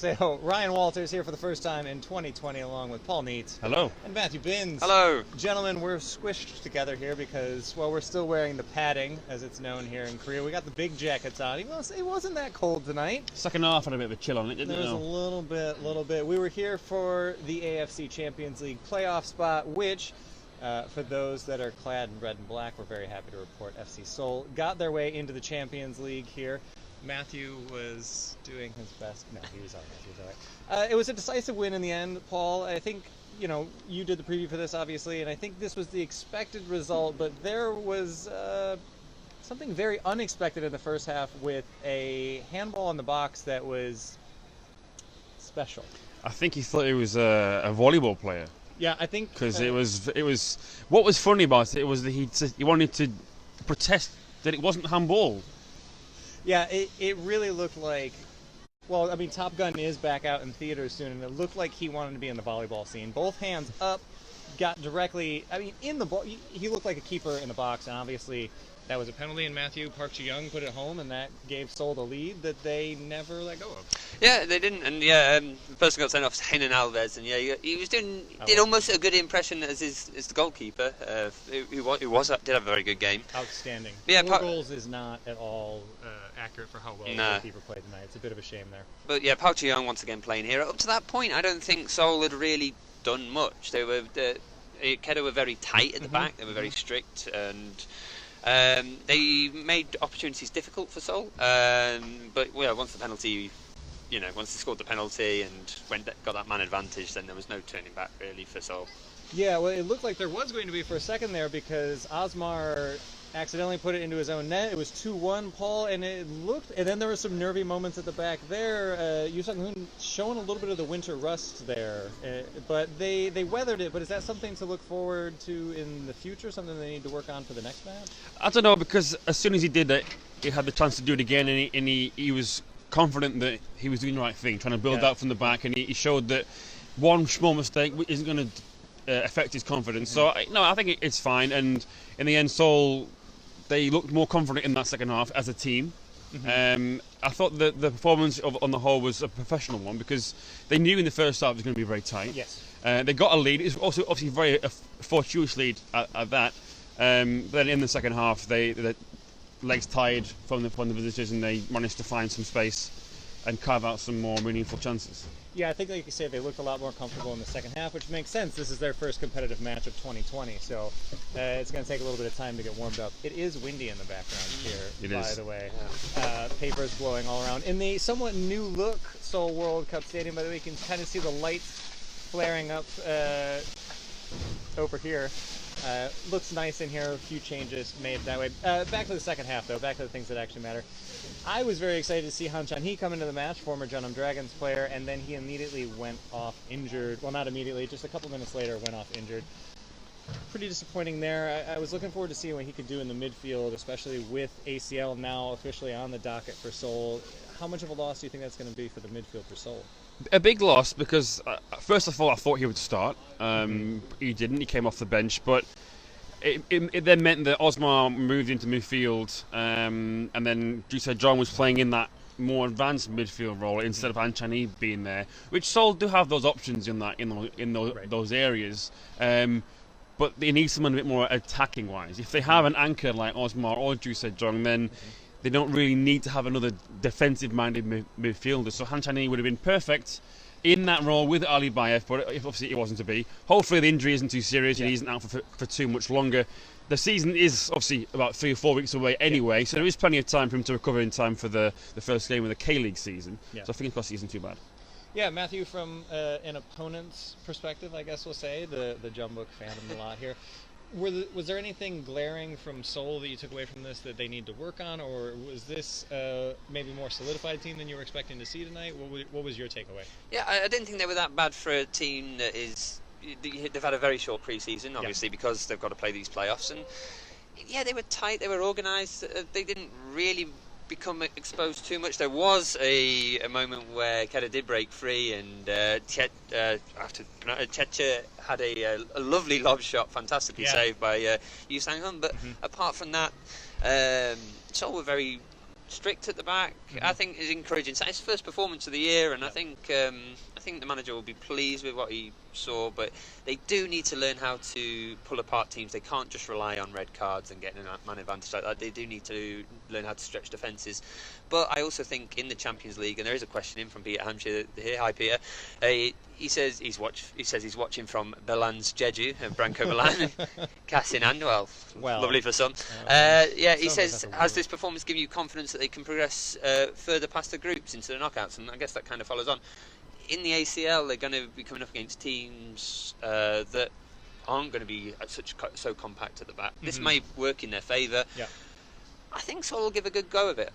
Morning Seoul. Ryan Walters here for the first time in 2020 along with Paul Neitz. Hello. And Matthew Binns. Hello. Gentlemen, we're squished together here because, well, we're still wearing the padding, as it's known here in Korea. We got the big jackets on. Even though it wasn't that cold tonight. Second half had a bit of a chill on it, didn't it? There was a little bit. We were here for the AFC Champions League playoff spot, which, for those that are clad in red and black, we're very happy to report FC Seoul got their way into the Champions League here. Matthew was doing his best. No, he was all right. It was a decisive win in the end, Paul. I think, you did the preview for this, obviously, and I think this was the expected result, but there was something very unexpected in the first half with a handball in the box that was special. I think he thought he was a volleyball player. Yeah, I think... Because it was... What was funny about it was that he wanted to protest that it wasn't handball. Yeah, it really looked like, well, I mean, Top Gun is back out in theaters soon, and it looked like he wanted to be in the volleyball scene. Both hands up, got directly, in the ball. He looked like a keeper in the box, and obviously that was a penalty, and Matthew Park Ji-young put it home, and that gave Seoul the lead that they never let go of. Yeah, they didn't, and the person got sent off is Henan Alves, and he was did almost a good impression as the goalkeeper, who did have a very good game. Outstanding. Yeah, 4 goals is not at all accurate for how well the goalkeeper played tonight. It's a bit of a shame there. But yeah, Park Ji-young once again playing here. Up to that point, I don't think Seoul had really done much. Kedah were very tight at the back. They were very strict, and they made opportunities difficult for Seoul. But once the penalty, once they scored the penalty and got that man advantage, then there was no turning back really for Seoul. Yeah, well, it looked like there was going to be for a second there because Osmar accidentally put it into his own net. It was 2-1, Paul, and and then there were some nervy moments at the back there. Yoo Sung-hoon showing a little bit of the winter rust there, but they weathered it. But is that something to look forward to in the future, something they need to work on for the next match? I don't know, because as soon as he did it, he had the chance to do it again, and he was confident that he was doing the right thing, trying to build out from the back, and he showed that one small mistake isn't going to affect his confidence. So, I think it's fine, and in the end, Seoul, they looked more confident in that second half as a team. I thought that the performance on the whole was a professional one because they knew in the first half it was going to be very tight. Yes. They got a lead. It was also obviously very fortuitous lead at that. Then in the second half, the legs tired from the visitors, and they managed to find some space and carve out some more meaningful chances. Yeah, I think, like you say, they looked a lot more comfortable in the second half, which makes sense. This is their first competitive match of 2020, so it's going to take a little bit of time to get warmed up. It is windy in the background here, by the way. Papers blowing all around. In the somewhat new look Seoul World Cup Stadium, by the way, you can kind of see the lights flaring up over here. Looks nice in here, a few changes made that way. Back to the second half, though, back to the things that actually matter. I was very excited to see Han Chan-hee come into the match, former Jeonnam Dragons player, and then he immediately went off injured. Well, not immediately, just a couple minutes later went off injured. Pretty disappointing there. I was looking forward to seeing what he could do in the midfield, especially with ACL now officially on the docket for Seoul. How much of a loss do you think that's going to be for the midfield for Seoul? A big loss because, first of all, I thought he would start. He didn't. He came off the bench, but it then meant that Osmar moved into midfield, and then Joo Se-jong was playing in that more advanced midfield role instead of Han Chan-hee being there, which Seoul do have those options in those areas. But they need someone a bit more attacking wise. If they have an anchor like Osmar or Joo Se-jong, then they don't really need to have another defensive-minded midfielder. So Han Chan-hee would have been perfect in that role with Ali Bayev, but obviously it wasn't to be. Hopefully the injury isn't too serious and he isn't out for too much longer. The season is obviously about 3 or 4 weeks away anyway, so there is plenty of time for him to recover in time for the first game of the K-League season. So fingers crossed he isn't too bad. Yeah, Matthew, from an opponent's perspective, I guess we'll say, the Jeonbuk fandom a lot here. Was there anything glaring from Seoul that you took away from this that they need to work on, or was this maybe more solidified team than you were expecting to see tonight? What was your takeaway? Yeah, I didn't think they were that bad for a team that is... They've had a very short pre-season, obviously, because they've got to play these playoffs. And yeah, they were tight, they were organised. They didn't really become exposed too much. There was a moment where Kedah did break free, and Cheche had a lovely lob shot, fantastically saved by Yoo Sang-hoon. But apart from that, Seoul were very strict at the back. I think is encouraging. It's his first performance of the year, and I think the manager will be pleased with what he saw. But they do need to learn how to pull apart teams. They can't just rely on red cards and getting a man advantage like that. They do need to learn how to stretch defences. But I also think in the Champions League, and there is a question in from Peter Hampshire here. Hi, Peter. He says he's watching from Belan's Jeju, Branko Belan, Cass in hand. Well, lovely for some. He says, has this performance given you confidence that they can progress further past the groups into the knockouts? And I guess that kind of follows on. In the ACL, they're going to be coming up against teams that aren't going to be so compact at the back. This may work in their favour. Yeah. I think Seoul will give a good go of it.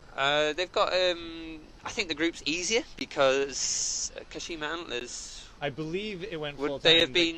They've got, I think the group's easier because Kashima Antlers. I believe it went full time. Would they have been?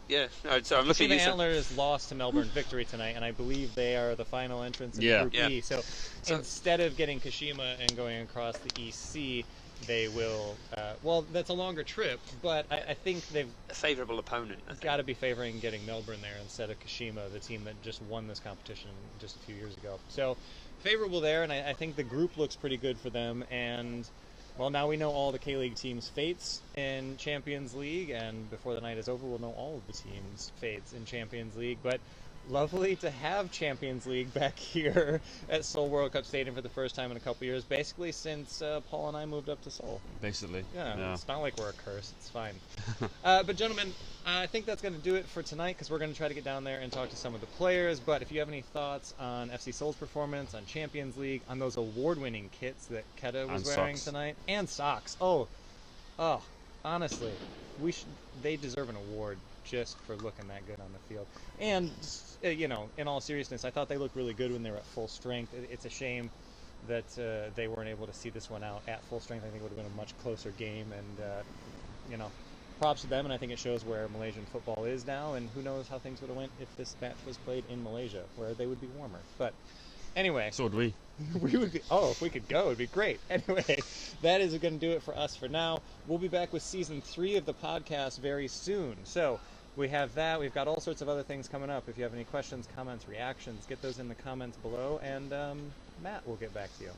Yeah. No, so I'm looking at Kashima Antlers lost to Melbourne Victory tonight, and I believe they are the final entrants in Group E. So instead of getting Kashima and going across the EC, they will. Well, that's a longer trip, but I think they've a favourable opponent. Got to be favoring getting Melbourne there instead of Kashima, the team that just won this competition just a few years ago. So favourable there, and I think the group looks pretty good for them. And well, now we know all the K-League teams' fates in Champions League, and before the night is over, we'll know all of the teams' fates in Champions League. But lovely to have Champions League back here at Seoul World Cup Stadium for the first time in a couple years, basically since Paul and I moved up to Seoul. Basically. Yeah. It's not like we're a curse. It's fine. But gentlemen, I think that's going to do it for tonight because we're going to try to get down there and talk to some of the players. But if you have any thoughts on FC Seoul's performance, on Champions League, on those award-winning kits that Kedah was wearing tonight, and socks. Oh, honestly, they deserve an award just for looking that good on the field. And in all seriousness, I thought they looked really good when they were at full strength. It's a shame that they weren't able to see this one out at full strength. I think it would have been a much closer game, and props to them. And I think it shows where Malaysian football is now, and who knows how things would have went if this match was played in Malaysia, where they would be warmer. But anyway, so would we. We would be. Oh, if we could go, it'd be great. Anyway, that is going to do it for us for now. We'll be back with season 3 of the podcast very soon. So we have that. We've got all sorts of other things coming up. If you have any questions, comments, reactions, get those in the comments below, and Matt will get back to you.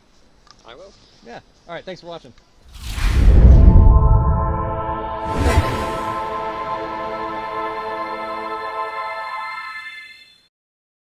I will. Yeah. All right. Thanks for watching.